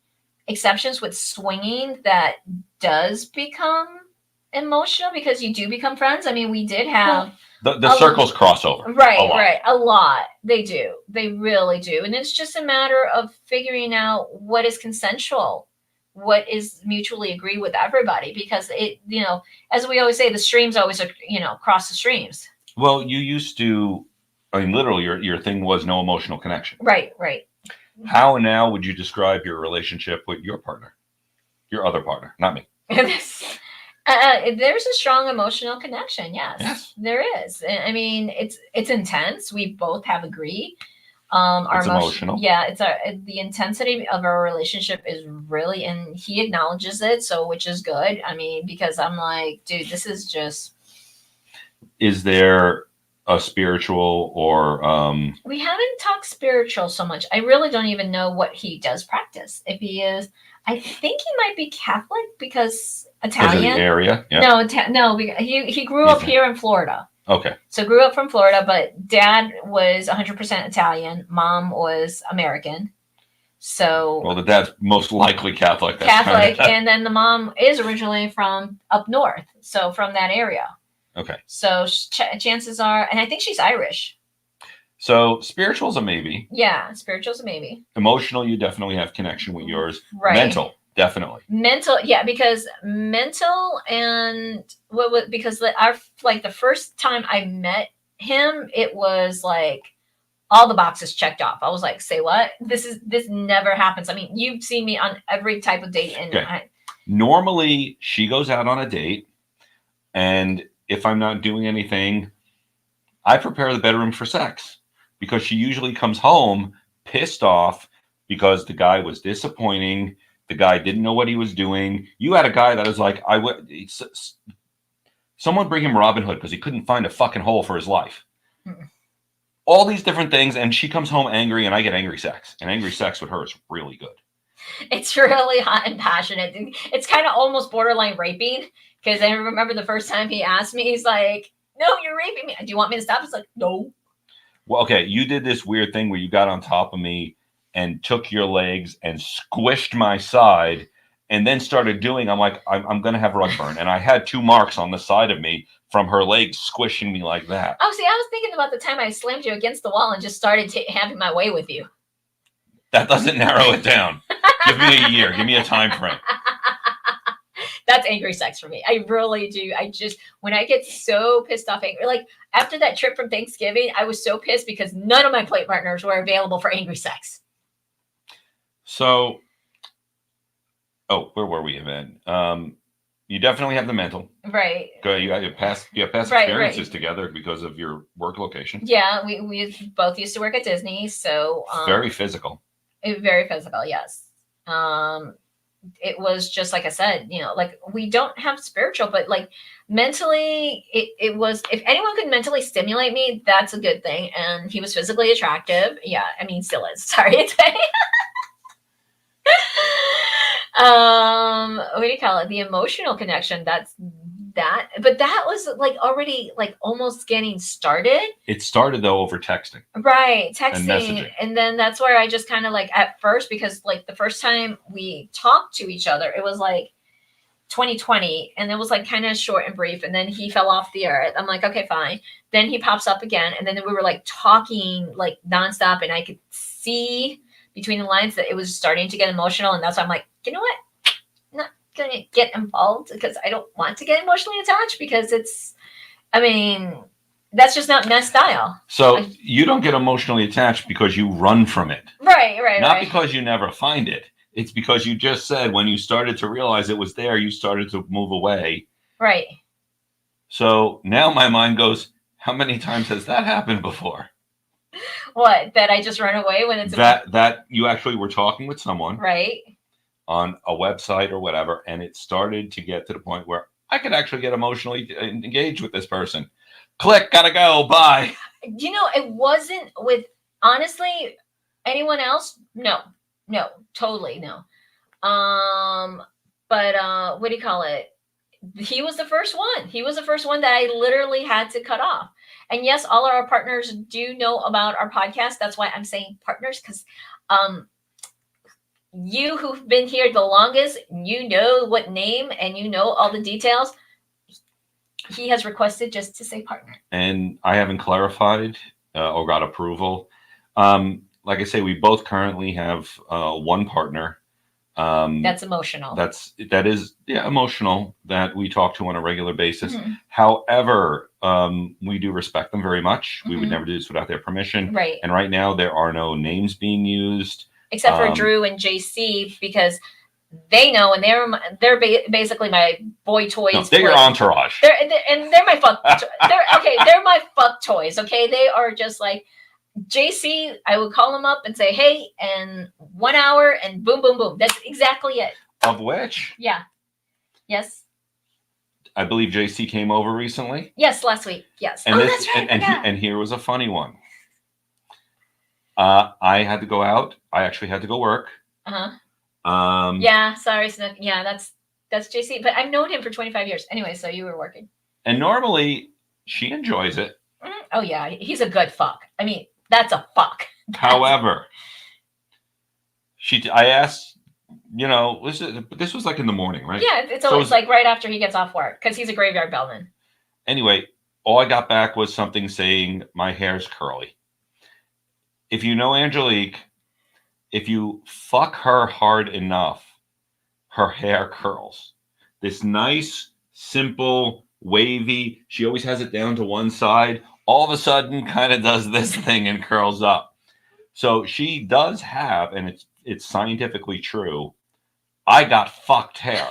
exceptions with swinging that does become emotional because you do become friends. I mean, we did have the circles cross over. Right. A lot. They do. They really do. And it's just a matter of figuring out what is consensual, what is mutually agreed with everybody, because it, as we always say, the streams always, cross the streams. Well, you used to, I mean, literally your thing was no emotional connection. Right. How now would you describe your relationship with your partner, your other partner, not me? There's a strong emotional connection. Yes, there is. I mean, it's intense. We both have agreed. Our it's emotional. Yeah, it's the intensity of our relationship is really, and he acknowledges it, so which is good. I mean, because I'm like, dude, this is just. Is there a spiritual or? We haven't talked spiritual so much. I really don't even know what he does practice. If he is, I think he might be Catholic because Italian. Because of the area. Yeah. No, he grew up here in Florida. Okay. So grew up from Florida, but dad was 100% Italian. Mom was American. So. Well, the dad's most likely Catholic. And then the mom is originally from up north, so from that area. Okay. So chances are, and I think she's Irish. So spiritual's a maybe. Yeah, spiritual's a maybe. Emotional, you definitely have connection with yours. Right. Mental, definitely. Mental, yeah, because mental and because the first time I met him, it was like all the boxes checked off. I was like, say what? This never happens. I mean, you've seen me on every type of date, and okay. Normally she goes out on a date, and if I'm not doing anything, I prepare the bedroom for sex, because she usually comes home pissed off because the guy was disappointing. The guy didn't know what he was doing. You had a guy that was like, someone bring him Robin Hood because he couldn't find a fucking hole for his life. All these different things. And she comes home angry, and I get angry sex. And angry sex with her is really good. It's really hot and passionate. It's kind of almost borderline raping, because I remember the first time he asked me, he's like, no, you're raping me. Do you want me to stop? It's like, no. Well, okay. You did this weird thing where you got on top of me and took your legs and squished my side, and then started doing, I'm like, I'm going to have rug burn. And I had 2 marks on the side of me from her legs squishing me like that. Oh, see, I was thinking about the time I slammed you against the wall and just started having my way with you. That doesn't narrow it down. Give me a year. Give me a time frame. That's angry sex for me. I really do. When I get so pissed off, angry, like after that trip from Thanksgiving, I was so pissed because none of my play partners were available for angry sex. So, where were we, Evan? You definitely have the mental. Right. You have past experiences together because of your work location. Yeah, we both used to work at Disney, so very physical. Very physical, yes. It was just like I said, like we don't have spiritual, but like mentally, it was, if anyone could mentally stimulate me, that's a good thing. And he was physically attractive. Yeah, I mean, still is. Sorry. What do you call it? The emotional connection. But that was like already like almost getting started. It started though over texting. Right. Texting. And then that's where I just kind of like at first, because like the first time we talked to each other, it was like 2020, and it was like kind of short and brief. And then he fell off the earth. I'm like, okay, fine. Then he pops up again. And then we were like talking like nonstop, and I could see between the lines that it was starting to get emotional. And that's why I'm like, you know what? I'm not going to get involved because I don't want to get emotionally attached, because that's just not my style. So you don't get emotionally attached because you run from it. Right. Not because you never find it. It's because you just said when you started to realize it was there, you started to move away. Right. So now my mind goes, how many times has that happened before? What? That I just run away when it's that you actually were talking with someone, right, on a website or whatever, and it started to get to the point where I could actually get emotionally engaged with this person. Click, gotta go, bye. You know, it wasn't with, honestly, anyone else. No, totally no. But what do you call it? He was the first one. He was the first one that I literally had to cut off. And yes, all of our partners do know about our podcast. That's why I'm saying partners, because you who've been here the longest, you know what name and you know all the details. He has requested just to say partner. And I haven't clarified or got approval. Like I say, we both currently have one partner. That's emotional. That is emotional, that we talk to on a regular basis. Mm-hmm. However, we do respect them very much. Mm-hmm. We would never do this without their permission. Right. And right now there are no names being used. Except for Drew and JC, because they know, and they're basically my boy toys. No, they're your entourage. They're my fuck. They're my fuck toys. Okay, they are just like JC. I would call them up and say, "Hey," and 1 hour, and boom, boom, boom. That's exactly it. Of which, yes. I believe JC came over recently. Yes, last week. Yes. And that's right. And here was a funny one. I had to go out. I actually had to go work. Yeah, sorry, Snook. Yeah, that's JC. But I've known him for 25 years. Anyway, so you were working. And normally she enjoys it. Oh yeah, he's a good fuck. I mean, that's a fuck. However, I asked, this was like in the morning, right? Yeah, it's always like right after he gets off work, because he's a graveyard bellman. Anyway, all I got back was something saying my hair's curly. If you know Angelique, if you fuck her hard enough, her hair curls. This nice, simple, wavy, she always has it down to one side, all of a sudden kind of does this thing and curls up. So she does have, and it's scientifically true, I got fucked hair.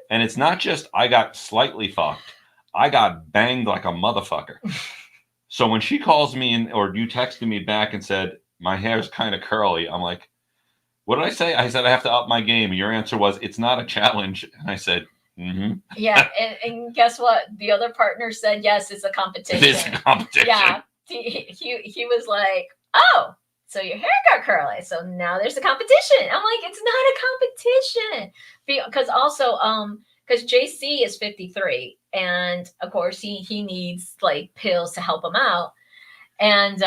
And it's not just I got slightly fucked, I got banged like a motherfucker. So when she calls me or you texted me back and said, my hair's kind of curly, I'm like, what did I say? I said, I have to up my game. And your answer was, it's not a challenge. And I said, mm-hmm. Yeah. And guess what? The other partner said, yes, it's a competition. It is a competition. Yeah. He was like, oh, so your hair got curly. So now there's a competition. I'm like, it's not a competition. Because also, because JC is 53. And of course he needs like pills to help him out. And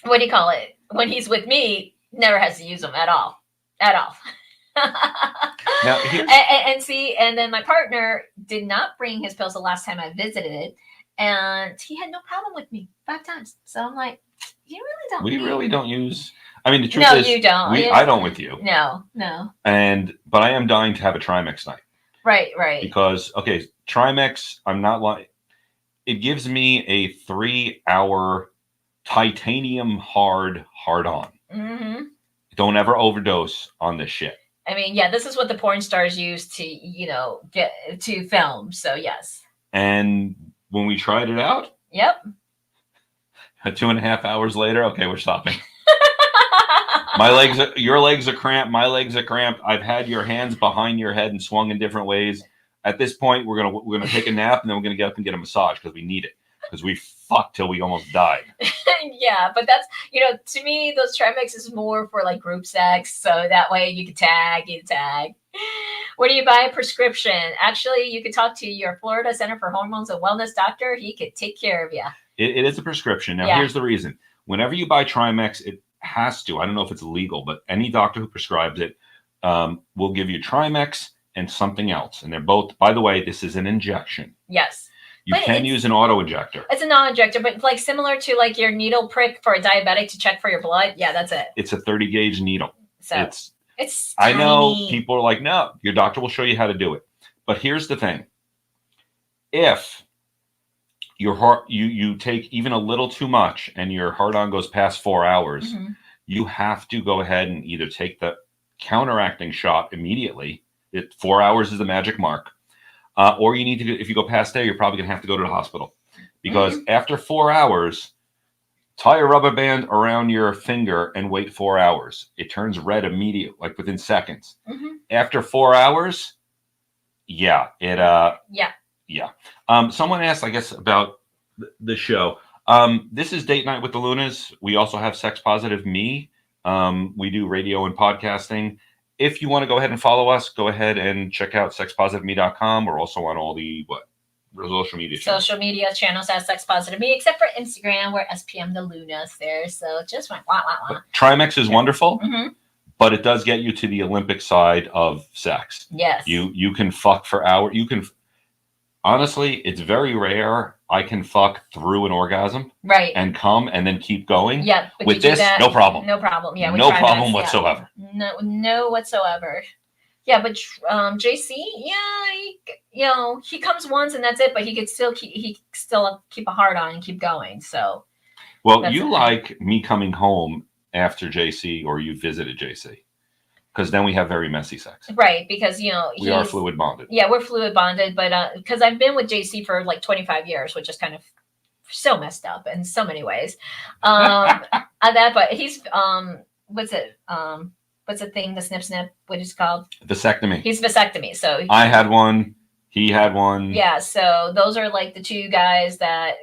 what do you call it? When he's with me, never has to use them at all. Now, and then my partner did not bring his pills the last time I visited, and he had no problem with me 5 times. So I'm like, you really don't. We really don't use. I mean, the truth is, you don't. I don't with you. No. But I am dying to have a Trimix night. Right. Because Trimix, I'm not lying. It gives me a 3-hour titanium hard on. Mm-hmm. Don't ever overdose on this shit. I mean, yeah, this is what the porn stars use to, get to film. So yes. And when we tried it out, yep. 2.5 hours later, okay, we're stopping. Your legs are cramped. My legs are cramped. I've had your hands behind your head and swung in different ways. At this point, we're gonna take a nap, and then we're gonna get up and get a massage because we need it. Because we fucked till we almost died. Yeah, but that's, to me, those Trimix is more for like group sex. So that way you can tag. Where do you buy a prescription? Actually, you could talk to your Florida Center for Hormones and Wellness doctor. He could take care of you. It is a prescription. Now, Here's the reason. Whenever you buy Trimix, it has to. I don't know if it's legal, but any doctor who prescribes it will give you Trimix and something else. And they're both, by the way, this is an injection. Yes. You can use an auto injector. It's an auto injector, but like similar to like your needle prick for a diabetic to check for your blood. Yeah, that's it. It's a 30 gauge needle. So it's I know people are like, no, your doctor will show you how to do it. But here's the thing. If your heart, you take even a little too much and your heart on goes past 4 hours, mm-hmm. you have to go ahead and either take the counteracting shot immediately. 4 hours is the magic mark. Or you need to, if you go past there, you're probably going to have to go to the hospital. Because mm-hmm. after 4 hours, tie a rubber band around your finger and wait 4 hours. It turns red immediately, like within seconds. Mm-hmm. After 4 hours, Yeah. Someone asked, I guess, about the show. This is Date Night with the Lunas. We also have Sex Positive Me. We do radio and podcasting. If you want to go ahead and follow us, go ahead and check out sexpositiveme.com. We're also on all the social media channels. Social media channels at Sex Positive Me, except for Instagram, where SPM the Lunas there. So just went wah wah wah. Trimex is wonderful, Mm-hmm. but it does get you to the Olympic side of sex. Yes. You can fuck for hours. You can. Honestly, it's very rare I can fuck through an orgasm, right, and come and then keep going. Yeah, but with this, no problem. No problem. Yeah, no problem whatsoever. Yeah. No whatsoever. Yeah, but JC, yeah, he comes once and that's it. But he could still keep a heart on and keep going. So, well, you like me coming home after JC, or you visited JC. Because then we have very messy sex. Right, because, we are fluid bonded. Yeah, we're fluid bonded, but because I've been with JC for like 25 years, which is kind of so messed up in so many ways. But he's, what's the thing, the snip, what is it called? Vasectomy. He's vasectomy, so. I had one, he had one. Yeah, so those are like the two guys that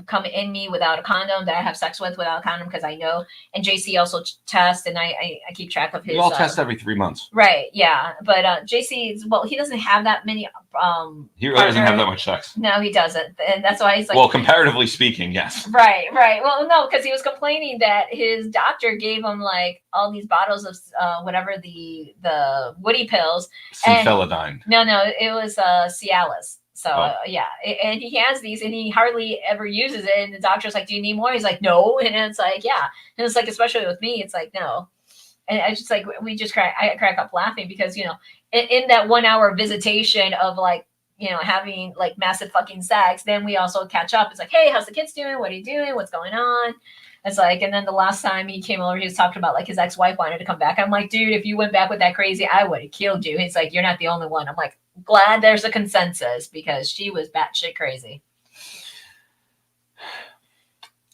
come in me without a condom, that I have sex with without a condom, because I know. And JC also tests, and I keep track of his. We all test every 3 months. Right. Yeah, but JC, he doesn't have that many. He really doesn't have that much sex. No, he doesn't, and that's why he's like. Well, comparatively speaking, yes. Right. Well, no, because he was complaining that his doctor gave him like all these bottles of whatever the woody pills. Cephalidine. No, it was Cialis. So yeah, and he has these, and he hardly ever uses it. And the doctor's like, "Do you need more?" He's like, "No." And it's like, "Yeah." And it's like, especially with me, it's like, "No." And I just like I crack up laughing because in that 1 hour visitation of like having like massive fucking sex, then we also catch up. It's like, "Hey, how's the kids doing? What are you doing? What's going on?" It's like, and then the last time he came over, he was talking about like his ex-wife wanted to come back. I'm like, dude, if you went back with that crazy, I would have killed you. He's like, you're not the only one. I'm like, glad there's a consensus, because she was batshit crazy.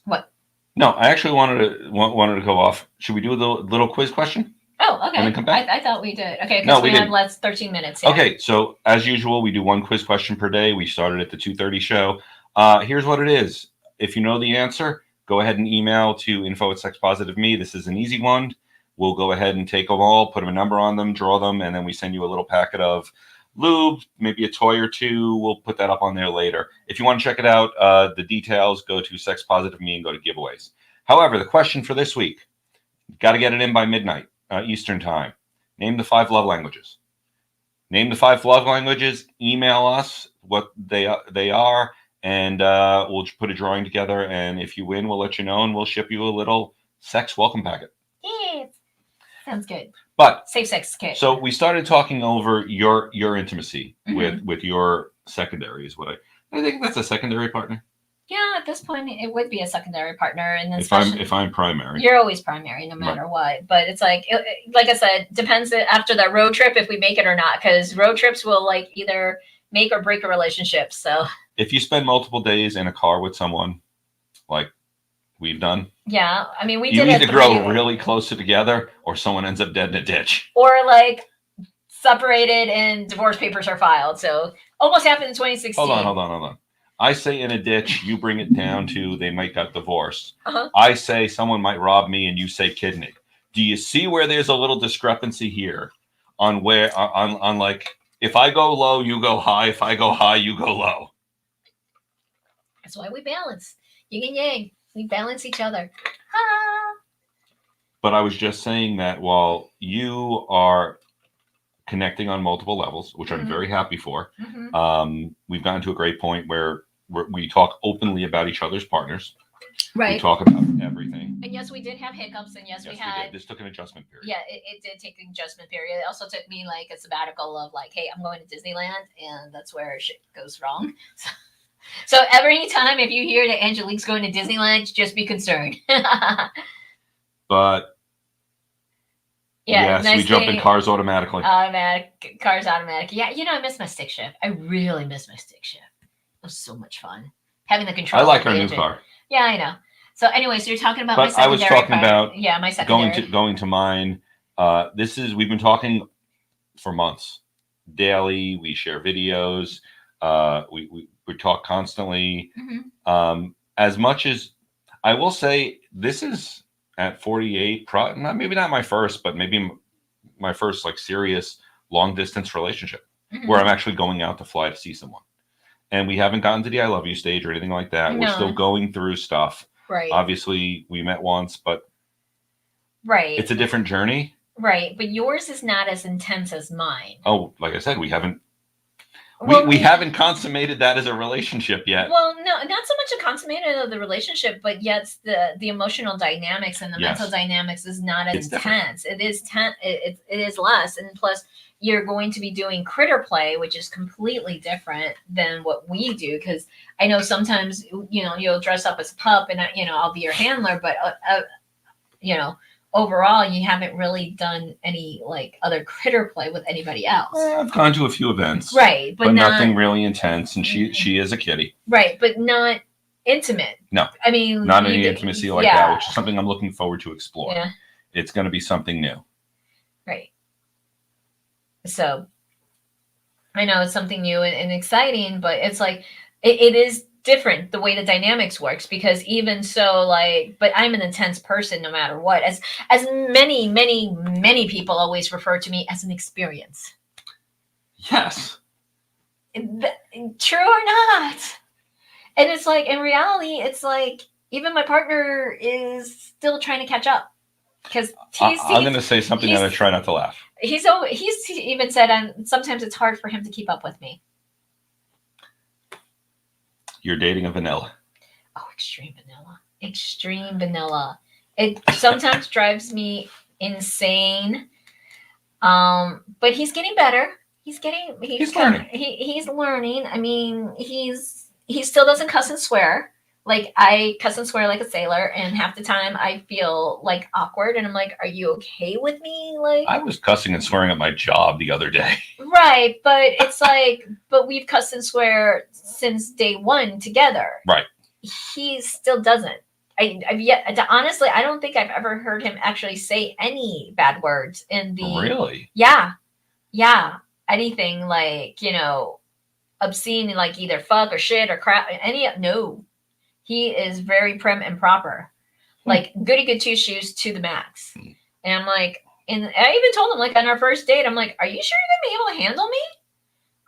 What? No, I actually wanted to go off. Should we do the little quiz question? Oh, okay. And then come back? I thought we did. Okay, because no, we have didn't. less 13 minutes. Yeah. Okay, so as usual, we do one quiz question per day. We started at the 2:30 show. Here's what it is. If you know the answer, go ahead and email to info@sexpositiveme. This is an easy one. We'll go ahead and take them all, put a number on them, draw them, and then we send you a little packet of lube, maybe a toy or two. We'll put that up on there later. If you want to check it out, the details, go to Sex Positive Me and go to giveaways. However, the question for this week, got to get it in by midnight Eastern time. Name the 5 love languages. Name the 5 love languages. Email us what they are, and we'll put a drawing together. And if you win, we'll let you know, and we'll ship you a little sex welcome packet. Yeah, sounds good. But safe sex kit. So we started talking over your intimacy with your secondary. Is what I think that's a secondary partner. Yeah, at this point, it would be a secondary partner, and then if I'm primary, you're always primary, no matter what. But it's like I said, depends after that road trip if we make it or not, because road trips will like either make or break a relationship. So if you spend multiple days in a car with someone, like we've done, yeah, I mean, you either grow really close together, or someone ends up dead in a ditch, or like separated and divorce papers are filed. So almost happened in 2016. Hold on. I say in a ditch, you bring it down to they might got divorced. Uh-huh. I say someone might rob me, and you say kidney. Do you see where there's a little discrepancy here on where on like if I go low, you go high. If I go high, you go low. That's why we balance. Yin and yang. We balance each other. But I was just saying that while you are connecting on multiple levels, which I'm very happy for, we've gotten to a great point where we talk openly about each other's partners. Right. We talk about everything. And yes, we did have hiccups, and yes, we did. This took an adjustment period. Yeah, it did take an adjustment period. It also took me like a sabbatical of like, hey, I'm going to Disneyland, and that's where shit goes wrong. So every time if you hear that Angelique's going to Disneyland, just be concerned. But yes, we jump in cars automatically. Cars automatic. Yeah, I miss my stick shift. I really miss my stick shift. It was so much fun. Having the control. I like our new car. Yeah, I know. So anyway, so you're talking about my secondary. I was talking about my secondary. Going to mine. We've been talking for months. Daily, we share videos. We talk constantly. Mm-hmm. As much as I will say, this is at 48, maybe not my first, but maybe my first like serious long distance relationship Mm-hmm. where I'm actually going out to fly to see someone. And we haven't gotten to the I love you stage or anything like that. No. We're still going through stuff. Right. Obviously, we met once, but right. It's a different journey. Right. But yours is not as intense as mine. Oh, like I said, we haven't Well, we haven't consummated that as a relationship yet. Well, no, not so much a consummation of the relationship, but yet the emotional dynamics and the Yes. mental dynamics is not as It's different. intense. It is it is less, and plus you're going to be doing critter play, which is completely different than what we do. Because I know sometimes you'll dress up as a pup, and I'll be your handler, but overall you haven't really done any like other critter play with anybody else. I've gone to a few events, Right, but nothing really intense. And she is a kitty, right, but not intimate. No, I mean, not any intimacy like that, which is something I'm looking forward to explore. Yeah, it's going to be something new. Right. So I know it's something new and exciting, but it's like it is different the way the dynamics works, because even so, like, but I'm an intense person no matter what, as many people always refer to me as an experience. Yes. True or not? And it's like, in reality, it's like even my partner is still trying to catch up, because I'm going to say something that I try not to laugh. He's even said sometimes it's hard for him to keep up with me. You're dating a vanilla. Oh, extreme vanilla. Extreme vanilla. It sometimes drives me insane. But he's getting better. He's learning. He's learning. I mean, he still doesn't cuss and swear. Like, I cuss and swear like a sailor, and half the time I feel like awkward, and I'm like, are you okay with me? Like, I was cussing and swearing at my job the other day. Right, but it's like, but we've cussed and swear since day one together. Right. He still doesn't. Honestly, I don't think I've ever heard him actually say any bad words in the. Really? Yeah. Anything like, obscene, like either fuck or shit or crap. No. He is very prim and proper, like goody good two shoes to the max. And I'm like, and I even told him, like, on our first date, I'm like, are you sure you're gonna be able to handle me?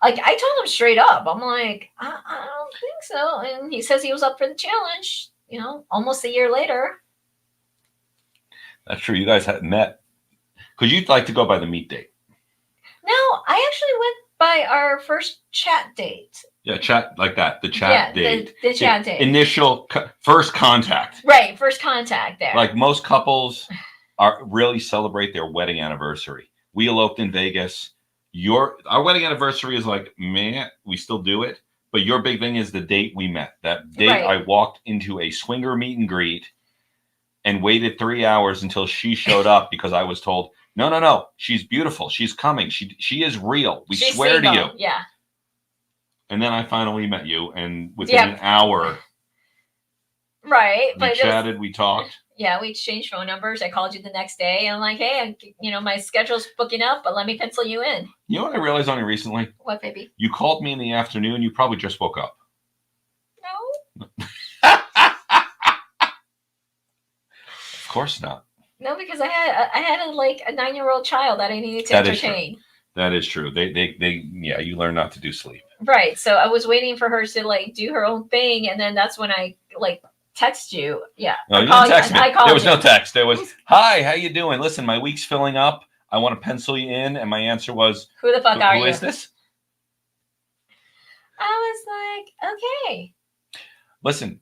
Like, I told him straight up. I'm like, I don't think so. And he says he was up for the challenge, almost a year later. That's true. You guys hadn't met. Because you'd like to go by the meet date. No, I actually went by our first chat date. Yeah, chat like that. The chat date. The chat date. Initial first contact. Right, first contact there. Like most couples really celebrate their wedding anniversary. We eloped in Vegas. Our wedding anniversary is like, man, we still do it. But your big thing is the date we met. That date right. I walked into a swinger meet and greet and waited 3 hours until she showed up because I was told, no, she's beautiful. She's coming. She is real. She's swear single. To you. Yeah. And then I finally met you, and within an hour, right? We chatted, we talked. Yeah, we exchanged phone numbers. I called you the next day, and I'm like, hey, my schedule's booking up, but let me pencil you in. You know what I realized on you recently? What, baby? You called me in the afternoon. You probably just woke up. No. Of course not. No, because I had a 9-year-old child that I needed to entertain. That is true. You learn not to do sleep. Right. So I was waiting for her to do her own thing, and then that's when I text you. Yeah. No, you didn't text me. There was no text. There was, hi, how you doing? Listen, my week's filling up. I want to pencil you in, and my answer was, who the fuck are you? Who is this? I was like, okay. Listen,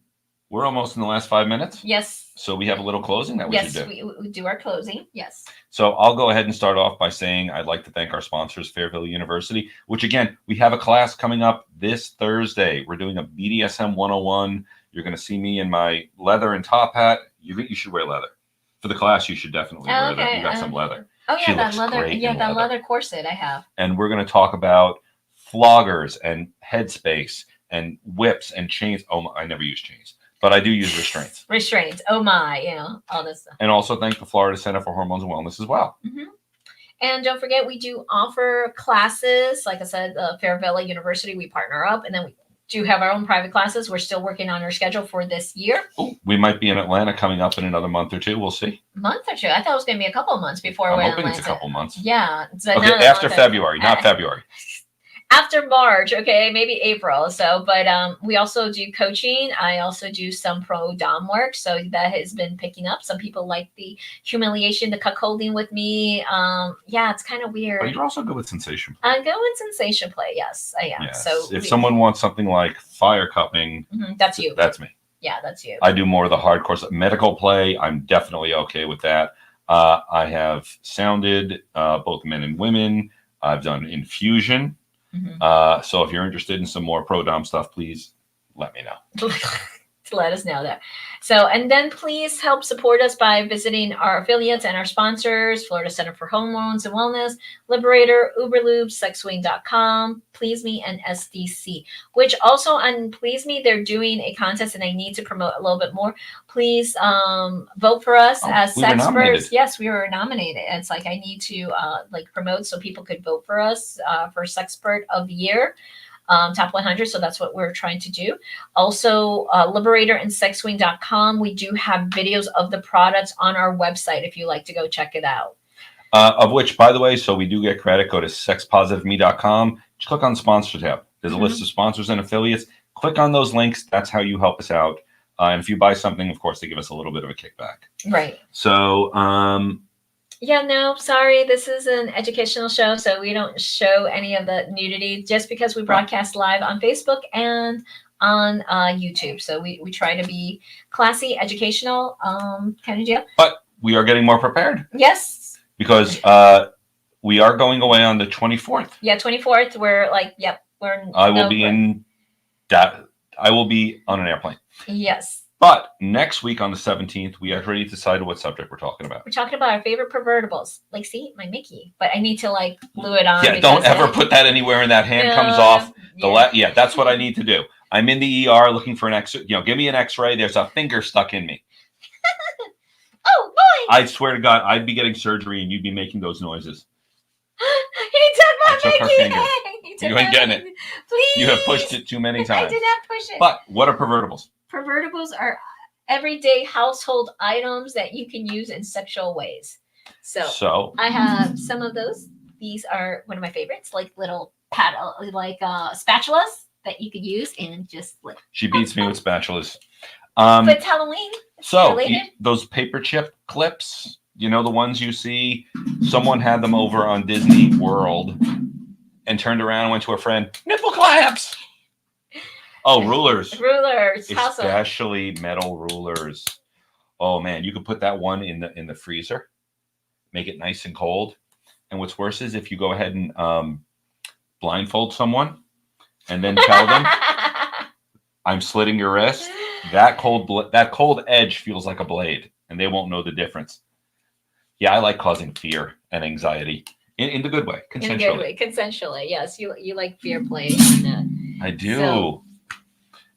we're almost in the last 5 minutes. Yes. So we have a little closing that we should do. Yes, we do our closing. Yes. So I'll go ahead and start off by saying I'd like to thank our sponsors, Fairville University, which, again, we have a class coming up this Thursday. We're doing a BDSM 101. You're going to see me in my leather and top hat. You think you should wear leather. For the class, you should definitely wear that. You got some leather. Oh, yeah, that leather. Yeah, that leather corset I have. And we're going to talk about floggers and headspace and whips and chains. Oh, I never use chains. But I do use restraints. Restraints. Oh, my. All this stuff. And also thank the Florida Center for Hormones and Wellness as well. Mm-hmm. And don't forget, we do offer classes. Like I said, Fairvilla University, we partner up, and then we do have our own private classes. We're still working on our schedule for this year. Ooh, we might be in Atlanta coming up in another month or two. We'll see. Month or two? I thought it was going to be a couple of months before I'm we're in hoping Atlanta. it's a couple months. Yeah. So Okay, after February, not February. After March, okay, maybe April. So, but we also do coaching. I also do some pro dom work, so that has been picking up. Some people like the humiliation, the cuckolding with me. Yeah, it's kind of weird. But you're also good with sensation play. I'm good with sensation play. Yes, I am. Yes. So if someone wants something like fire cupping, that's you. That's me. Yeah, that's you. I do more of the hardcore stuff. Medical play. I'm definitely okay with that. I have sounded both men and women. I've done infusion. So if you're interested in some more pro dom stuff, please let me know. Let us know that. So, and then please help support us by visiting our affiliates and our sponsors: Florida Center for Hormones and Wellness, Liberator, Uberlube, SexSwing.com, Please Me, and SDC. Which also on Please Me, they're doing a contest, and I need to promote a little bit more. Please vote for us as Sexperts. Yes, we were nominated. It's like I need to promote so people could vote for us for Sexpert of the Year. Top 100. So that's what we're trying to do. Also, Liberator and SexSwing.com. We do have videos of the products on our website if you like to go check it out. Of which, by the way, so we do get credit. Go to sexpositiveme.com. Just click on the sponsor tab. There's a list of sponsors and affiliates. Click on those links. That's how you help us out. And if you buy something, of course, they give us a little bit of a kickback. Right. So, yeah, no, sorry. This is an educational show, so we don't show any of the nudity just because we broadcast live on Facebook and on YouTube. So we try to be classy, educational kind of deal. But we are getting more prepared. Yes. Because we are going away on the 24th. Yeah, 24th. We're like, yep. I will be on an airplane. Yes. But next week on the 17th, we have already decided what subject we're talking about. We're talking about our favorite pervertibles. Like, see, my Mickey. But I need to, glue it on. Yeah, don't ever put that anywhere and that hand comes off. Yeah. That's what I need to do. I'm in the ER looking for an X-ray. Give me an X-ray. There's a finger stuck in me. Oh, boy. I swear to God, I'd be getting surgery and you'd be making those noises. He took my Mickey. Her finger. You ain't getting it. Please. You have pushed it too many times. I did not push it. But what are pervertibles? Pervertibles are everyday household items that you can use in sexual ways. So I have some of those. These are one of my favorites, like little paddle, spatulas that you could use and just She beats me with spatulas. But it's Halloween. Those paper chip clips, the ones you see, someone had them over on Disney World and turned around and went to a friend, nipple clamps. Oh, rulers. Especially metal rulers. Oh man, you could put that one in the freezer, make it nice and cold. And what's worse is if you go ahead and blindfold someone and then tell them, I'm slitting your wrist. That cold edge feels like a blade, and they won't know the difference. Yeah, I like causing fear and anxiety in the good way, consensually. In a good way, consensually. Yes, you like fear play. I do.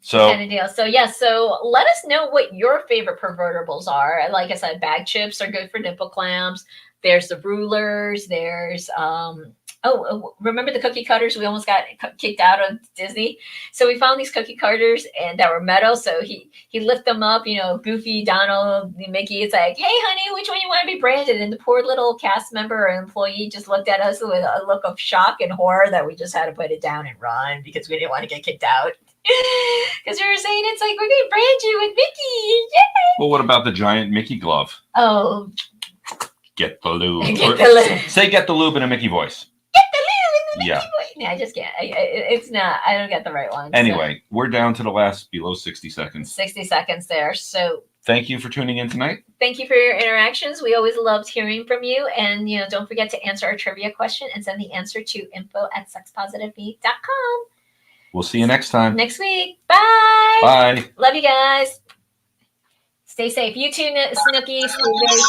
So kind of deal. So so let us know what your favorite pervertibles are. Like I said, bag chips are good for nipple clamps. There's the rulers. There's remember the cookie cutters? We almost got kicked out of Disney. So we found these cookie cutters and that were metal. So he lifted them up, Goofy, Donald, Mickey. It's like, hey, honey, which one you want to be branded? And the poor little cast member or employee just looked at us with a look of shock and horror that we just had to put it down and run because we didn't want to get kicked out. Because we were saying it's like, we're going to brand you with Mickey. Yay! Well, what about the giant Mickey glove? Oh. Get the lube. Say get the lube in a Mickey voice. Get the lube in the Mickey voice. No, I just can't. It's not. I don't get the right one. Anyway, we're down to the last below 60 seconds. 60 seconds there. So thank you for tuning in tonight. Thank you for your interactions. We always loved hearing from you. And, don't forget to answer our trivia question and send the answer to info@sexpositiveme.com. We'll see you next time. Next week. Bye. Bye. Love you guys. Stay safe. You too, Snooki. Stay very safe.